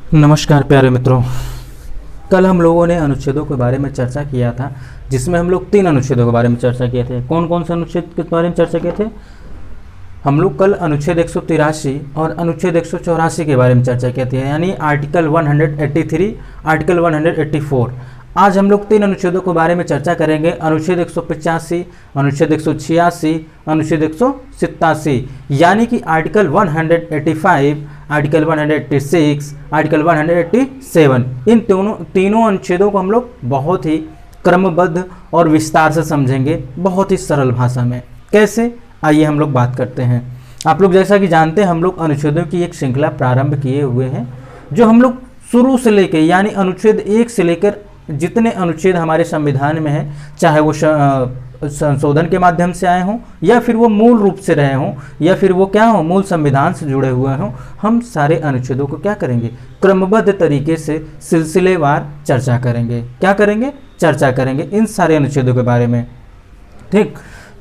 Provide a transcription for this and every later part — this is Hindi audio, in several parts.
नमस्कार प्यारे मित्रों। कल हम लोगों ने अनुच्छेदों के बारे में चर्चा किया था, जिसमें हम लोग 3 अनुच्छेदों के बारे में चर्चा किए थे। कौन कौन से अनुच्छेद के बारे में चर्चा किए थे? हम लोग कल अनुच्छेद 183 और अनुच्छेद 184 के बारे में चर्चा किए थे, यानी आर्टिकल 183, आर्टिकल 184। आज हम लोग 3 अनुच्छेदों के बारे में चर्चा करेंगे। अनुच्छेद 185, अनुच्छेद 186, अनुच्छेद 187, यानी कि आर्टिकल 185, आर्टिकल 186, आर्टिकल 187। इन तीनों अनुच्छेदों को हम लोग बहुत ही क्रमबद्ध और विस्तार से समझेंगे, बहुत ही सरल भाषा में। कैसे, आइए हम लोग बात करते हैं। आप लोग जैसा कि जानते हैं, हम लोग अनुच्छेदों की एक श्रृंखला प्रारंभ किए हुए हैं, जो हम लोग शुरू से लेकर, यानी अनुच्छेद 1 से लेकर जितने अनुच्छेद हमारे संविधान में हैं, चाहे वो संशोधन के माध्यम से आए हों, या फिर वो मूल रूप से रहे हों, या फिर वो क्या हो, मूल संविधान से जुड़े हुए हों, हम सारे अनुच्छेदों को क्या करेंगे, क्रमबद्ध तरीके से सिलसिलेवार चर्चा करेंगे। क्या करेंगे? चर्चा करेंगे इन सारे अनुच्छेदों के बारे में। ठीक,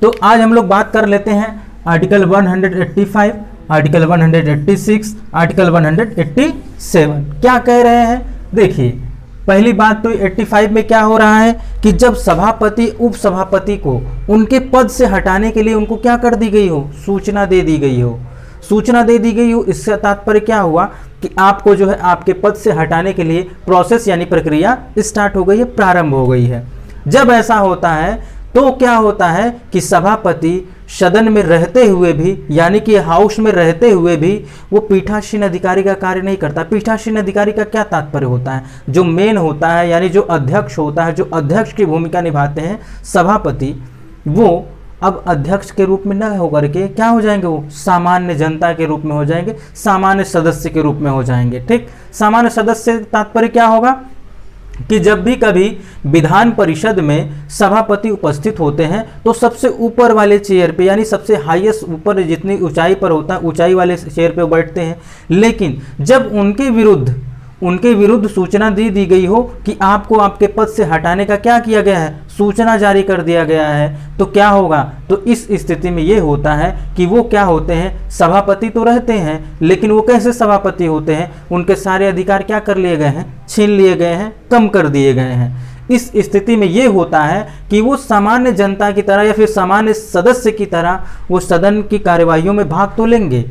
तो आज हम लोग बात कर लेते हैं आर्टिकल 185, आर्टिकल 186, आर्टिकल 187 क्या कह रहे हैं। देखिए, पहली बात तो 85 में क्या हो रहा है कि जब सभापति उपसभापति को उनके पद से हटाने के लिए उनको क्या कर दी गई हो, सूचना दे दी गई हो, सूचना दे दी गई हो। इससे तात्पर्य क्या हुआ कि आपको जो है आपके पद से हटाने के लिए प्रोसेस यानी प्रक्रिया स्टार्ट हो गई है, प्रारंभ हो गई है। जब ऐसा होता है तो क्या होता है कि सभापति सदन में रहते हुए भी, यानी कि हाउस में रहते हुए भी, वो पीठासीन अधिकारी का कार्य नहीं करता। पीठासीन अधिकारी का क्या तात्पर्य होता है? जो मेन होता है, यानी जो अध्यक्ष होता है, जो अध्यक्ष की भूमिका निभाते हैं सभापति, वो अब अध्यक्ष के रूप में न होकर के क्या हो जाएंगे, वो सामान्य जनता के रूप में हो जाएंगे, सामान्य सदस्य के रूप में हो जाएंगे। ठीक, सामान्य सदस्य तात्पर्य क्या होगा कि जब भी कभी विधान परिषद में सभापति उपस्थित होते हैं तो सबसे ऊपर वाले चेयर पे, यानी सबसे हाईएस्ट ऊपर जितनी ऊंचाई पर होता है, ऊंचाई वाले चेयर पे बैठते हैं। लेकिन जब उनके विरुद्ध सूचना दी गई हो कि आपको आपके पद से हटाने का क्या किया गया है, सूचना जारी कर दिया गया है, तो क्या होगा, तो इस स्थिति में ये होता है कि वो क्या होते हैं, सभापति तो रहते हैं, लेकिन वो कैसे सभापति होते हैं, उनके सारे अधिकार क्या कर लिए गए हैं, छीन लिए गए हैं, कम कर दिए गए हैं। इस स्थिति में ये होता है कि वो सामान्य जनता की तरह या फिर सामान्य सदस्य की तरह वो सदन की कार्यवाहियों में भाग तो लेंगे,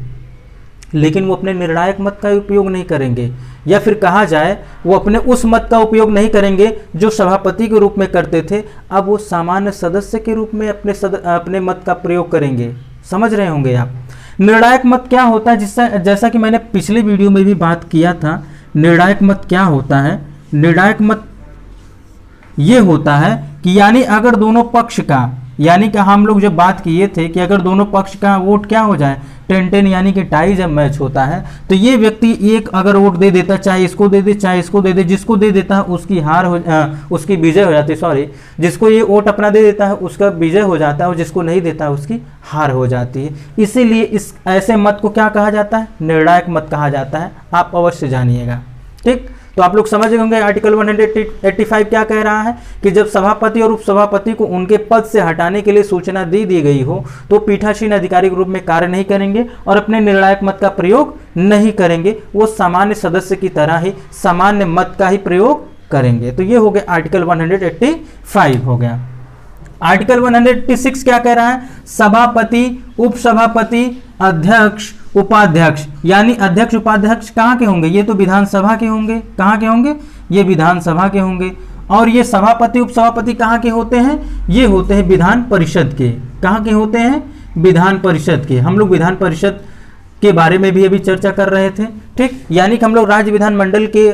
लेकिन वो अपने निर्णायक मत का उपयोग नहीं करेंगे, या फिर कहा जाए वो अपने उस मत का उपयोग नहीं करेंगे जो सभापति के रूप में करते थे। अब वो सामान्य सदस्य के रूप में अपने मत का प्रयोग करेंगे। समझ रहे होंगे आप। निर्णायक मत क्या होता है, जैसा कि मैंने पिछले वीडियो में भी बात किया था। निर्णायक मत क्या होता है? निर्णायक मत ये होता है कि यानी अगर दोनों पक्ष का, यानी कि हम लोग जब बात किए थे कि अगर दोनों पक्ष का वोट क्या हो जाए, 10-10, यानी कि टाई जब मैच होता है, तो ये व्यक्ति एक अगर वोट दे देता, चाहे इसको दे दे चाहे इसको दे दे, जिसको दे देता है उसकी विजय हो जाती है। सॉरी, जिसको ये वोट अपना दे देता है उसका विजय हो जाता है, और जिसको नहीं देता है उसकी हार हो जाती है। इसीलिए इस ऐसे मत को क्या कहा जाता है? निर्णायक मत कहा जाता है। आप अवश्य जानिएगा। ठीक, तो आप लोग समझ गए होंगे आर्टिकल 185 क्या कह रहा है कि जब सभापति और उपसभापति को उनके पद से हटाने के लिए सूचना दी गई हो तो पीठासीन अधिकारी के रूप में कार्य नहीं करेंगे और अपने निर्णायक मत का प्रयोग नहीं करेंगे। वो सामान्य सदस्य की तरह ही सामान्य मत का ही प्रयोग करेंगे। तो ये हो गया आर्टिकल 185 हो गया। आर्टिकल 186 क्या कह रहा है? सभापति, उपसभापति, अध्यक्ष, उपाध्यक्ष, यानी अध्यक्ष उपाध्यक्ष कहाँ के होंगे? ये तो विधानसभा के होंगे। कहाँ के होंगे? ये विधानसभा के होंगे। और ये सभापति उपसभापति कहाँ के होते हैं? ये होते हैं विधान परिषद के। कहाँ के होते हैं? विधान परिषद के। हम लोग विधान परिषद के बारे में भी अभी चर्चा कर रहे थे। ठीक, यानी कि हम लोग राज्य विधानमंडल के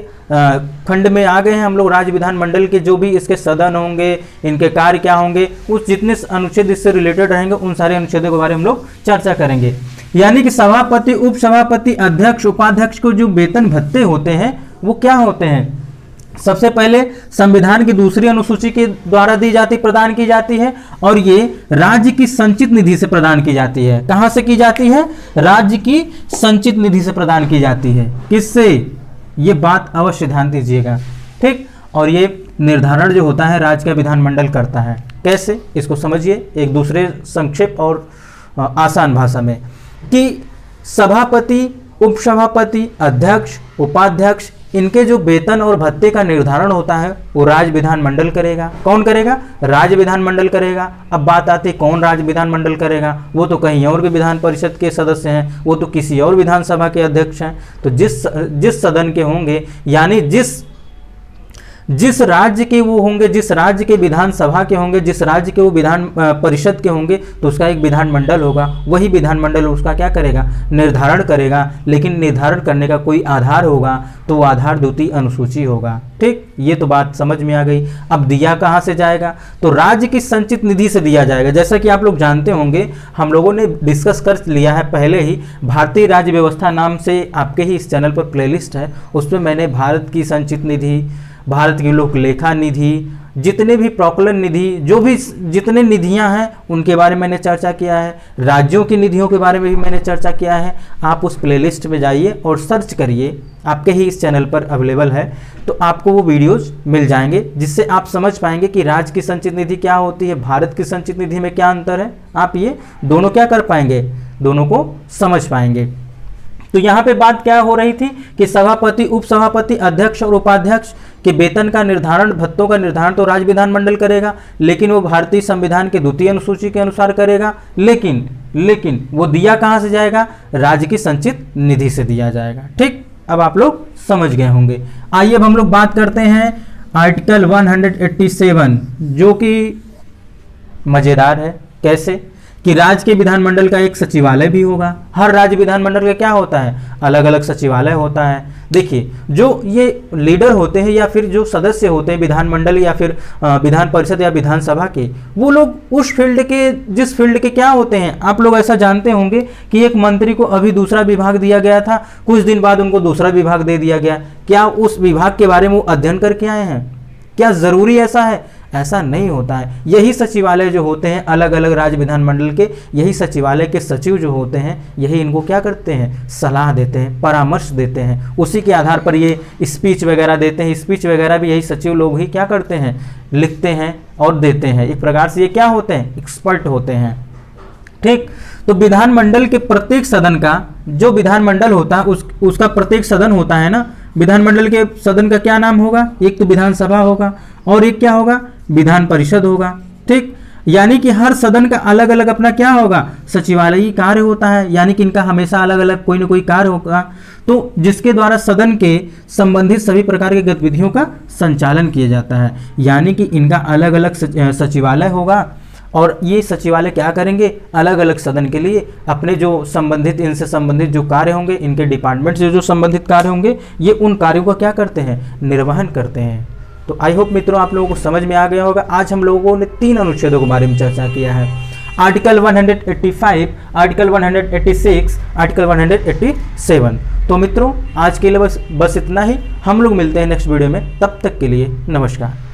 खंड में आ गए हैं। हम लोग राज्य विधानमंडल के जो भी इसके सदन होंगे, इनके कार्य क्या होंगे, उस जितने अनुच्छेद इससे रिलेटेड रहेंगे उन सारे अनुच्छेदों के बारे में हम लोग चर्चा करेंगे। यानी कि सभापति, उपसभापति, अध्यक्ष, उपाध्यक्ष को जो वेतन भत्ते होते हैं वो क्या होते हैं? सबसे पहले संविधान की 2री अनुसूची के द्वारा प्रदान की जाती है, और ये राज्य की संचित निधि से प्रदान की जाती है। कहां से की जाती है? राज्य की संचित निधि से प्रदान की जाती है। किससे? ये बात अवश्य ध्यान दीजिएगा। ठीक, और ये निर्धारण जो होता है राज्य का विधानमंडल करता है। कैसे? इसको समझिए एक दूसरे संक्षेप और आसान भाषा में कि सभापति, उपसभापति, अध्यक्ष, उपाध्यक्ष इनके जो वेतन और भत्ते का निर्धारण होता है वो राज्य विधानमंडल करेगा। कौन करेगा? राज्य विधानमंडल करेगा। अब बात आती है कौन राज्य विधानमंडल करेगा, वो तो कहीं और भी विधान परिषद के सदस्य हैं, वो तो किसी और विधानसभा के अध्यक्ष हैं। तो जिस सदन के होंगे, यानी जिस राज्य के वो होंगे, जिस राज्य के विधानसभा के होंगे, जिस राज्य के वो विधान परिषद के होंगे, तो उसका एक विधानमंडल होगा। वही विधानमंडल उसका क्या करेगा? निर्धारण करेगा। लेकिन निर्धारण करने का कोई आधार होगा, तो वो आधार द्वितीय अनुसूची होगा। ठीक, ये तो बात समझ में आ गई। अब दिया कहाँ से जाएगा? तो राज्य की संचित निधि से दिया जाएगा। जैसा कि आप लोग जानते होंगे, हम लोगों ने डिस्कस कर लिया है पहले ही, भारतीय राज्य व्यवस्था नाम से आपके ही इस चैनल पर प्लेलिस्ट है, उसमें मैंने भारत की संचित निधि, भारत की लोक लेखा निधि, जितने भी प्रॉक्लर निधि, जो भी जितने निधियां हैं उनके बारे में मैंने चर्चा किया है। राज्यों की निधियों के बारे में भी मैंने चर्चा किया है। आप उस प्लेलिस्ट में जाइए और सर्च करिए, आपके ही इस चैनल पर अवेलेबल है, तो आपको वो वीडियोस मिल जाएंगे, जिससे आप समझ पाएंगे कि राज्य की संचित निधि क्या होती है, भारत की संचित निधि में क्या अंतर है। आप ये दोनों क्या कर पाएंगे? दोनों को समझ पाएंगे। तो यहाँ पे बात क्या हो रही थी कि सभापति, उपसभापति, अध्यक्ष और उपाध्यक्ष के वेतन का निर्धारण, भत्तों का निर्धारण तो राज्य विधानमंडल करेगा, लेकिन वो भारतीय संविधान के द्वितीय अनुसूची के अनुसार करेगा। लेकिन वो दिया कहाँ से जाएगा? राज्य की संचित निधि से दिया जाएगा। ठीक, अब आप लोग समझ गए होंगे। आइए अब हम लोग बात करते हैं आर्टिकल 187, जो कि मजेदार है। कैसे? कि राज्य के विधानमंडल का एक सचिवालय भी होगा। हर राज्य विधानमंडल का क्या होता है? अलग अलग सचिवालय होता है। देखिए, जो ये लीडर होते हैं या फिर जो सदस्य होते हैं विधानमंडल या फिर विधान परिषद या विधानसभा के, वो लोग उस फील्ड के, जिस फील्ड के क्या होते हैं, आप लोग ऐसा जानते होंगे कि एक मंत्री को अभी दूसरा विभाग दिया गया था, कुछ दिन बाद उनको दूसरा विभाग दे दिया गया। क्या उस विभाग के बारे में वो अध्ययन करके आए हैं? क्या जरूरी ऐसा है? ऐसा नहीं होता है। यही सचिवालय जो होते हैं अलग अलग राज्य विधानमंडल के, यही सचिवालय के सचिव जो होते हैं, यही इनको क्या करते हैं? सलाह देते हैं, परामर्श देते हैं। उसी के आधार पर ये स्पीच वगैरह देते हैं। स्पीच वगैरह भी यही सचिव लोग ही क्या करते हैं? लिखते हैं और देते हैं। एक प्रकार से ये क्या होते हैं? एक्सपर्ट होते हैं। ठीक, तो विधानमंडल के प्रत्येक सदन का, जो विधानमंडल होता है उसका प्रत्येक सदन होता है ना, विधानमंडल के सदन का क्या नाम होगा? एक तो विधानसभा होगा और एक क्या होगा? विधान परिषद होगा। ठीक, यानी कि हर सदन का अलग अलग अपना क्या होगा? सचिवालयी कार्य होता है, यानी कि इनका हमेशा अलग अलग कोई ना कोई कार्य होगा, तो जिसके द्वारा सदन के संबंधित सभी प्रकार की गतिविधियों का संचालन किया जाता है। यानी कि इनका अलग अलग सचिवालय होगा और ये सचिवालय क्या करेंगे? अलग अलग सदन के लिए अपने जो संबंधित, इनसे संबंधित जो कार्य होंगे, इनके डिपार्टमेंट से जो संबंधित कार्य होंगे, ये उन कार्यों का क्या करते हैं? निर्वहन करते हैं। तो आई होप मित्रों आप लोगों को समझ में आ गया होगा। आज हम लोगों ने 3 अनुच्छेदों के बारे में चर्चा किया है। Article 185, article 186, article 187। तो मित्रों आज के लिए बस इतना ही। हम लोग मिलते हैं नेक्स्ट वीडियो में। तब तक के लिए नमस्कार।